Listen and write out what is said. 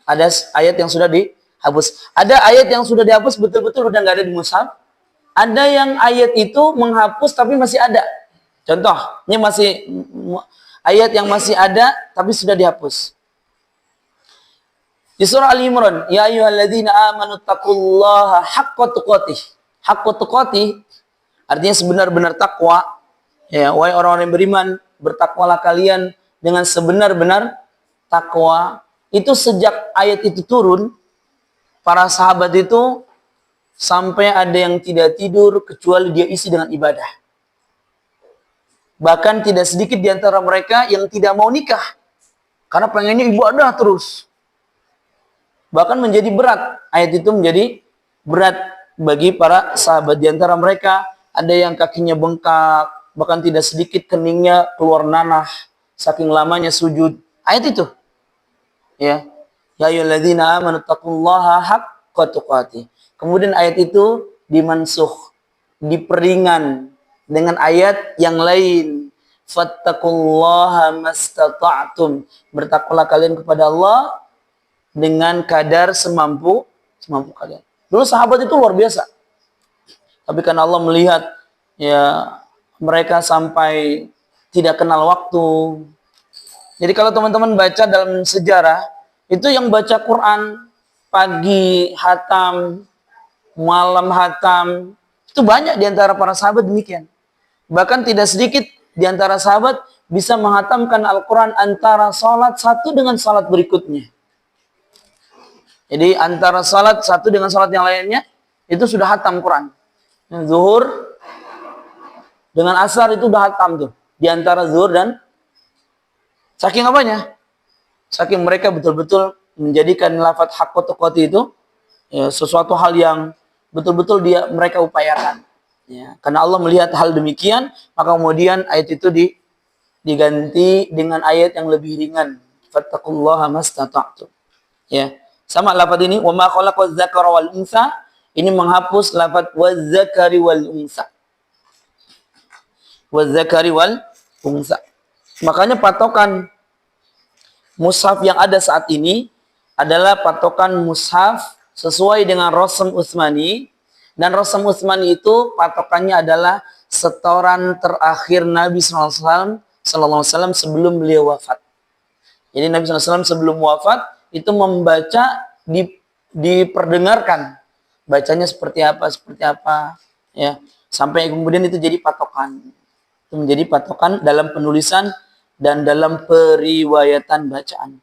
Ada ayat yang sudah dihapus. Ada ayat yang sudah dihapus betul-betul udah nggak ada di mushaf. Ada yang ayat itu menghapus tapi masih ada. Contoh, ini masih ayat yang masih ada tapi sudah dihapus. Di surah Al-Imran, ya ayyuhalladzina amanu taqullaha haqqa tuqatih. Haqqa tuqatih artinya sebenar-benar takwa. Ya, wahai orang-orang yang beriman, bertakwalah kalian dengan sebenar-benar takwa. Itu sejak ayat itu turun, para sahabat itu sampai ada yang tidak tidur kecuali dia isi dengan ibadah. Bahkan tidak sedikit di antara mereka yang tidak mau nikah karena pengennya ibadah terus. Bahkan menjadi berat. Ayat itu menjadi berat bagi para sahabat. Di antara mereka ada yang kakinya bengkak, bahkan tidak sedikit keningnya keluar nanah saking lamanya sujud. Ayat itu. Ya. Ya ayyuhalladzina amanu taqullaha haqqa tuqatih. Kemudian ayat itu dimansuh, diperingan dengan ayat yang lain. Fattaqullaha mastata'tum. Bertakwalah kalian kepada Allah dengan kadar semampu kalian. Dulu sahabat itu luar biasa. Tapi karena Allah melihat ya mereka sampai tidak kenal waktu. Jadi kalau teman-teman baca dalam sejarah, itu yang baca Quran pagi hatam, malam hatam, itu banyak di antara para sahabat demikian. Bahkan tidak sedikit di antara sahabat bisa menghatamkan Al-Quran antara salat satu dengan salat berikutnya. Jadi antara salat satu dengan salat yang lainnya itu sudah hatam Quran. Zuhur dengan asar itu sudah hatam tuh. Di antara zuhur dan saking apanya? Saking mereka betul-betul menjadikan lafaz haqqa tuqatih itu ya, sesuatu hal yang betul-betul mereka upayakan. Ya, karena Allah melihat hal demikian, maka kemudian ayat itu diganti dengan ayat yang lebih ringan. Fattaqullaha mastata'tum. Ya. Sama lafaz ini, wa ma khalaqaz dzakara wal unsa, ini menghapus lafaz waz-zakari wal unsa. Waz-zakari wal unsa. Makanya patokan mushaf yang ada saat ini adalah patokan mushaf sesuai dengan Rasm Utsmani, dan Rasm Utsmani itu patokannya adalah setoran terakhir Nabi sallallahu alaihi wasallam sebelum beliau wafat. Jadi Nabi sallallahu alaihi wasallam sebelum wafat itu membaca, diperdengarkan bacanya seperti apa ya, sampai kemudian itu jadi patokan. Itu menjadi patokan dalam penulisan dan dalam periwayatan bacaan.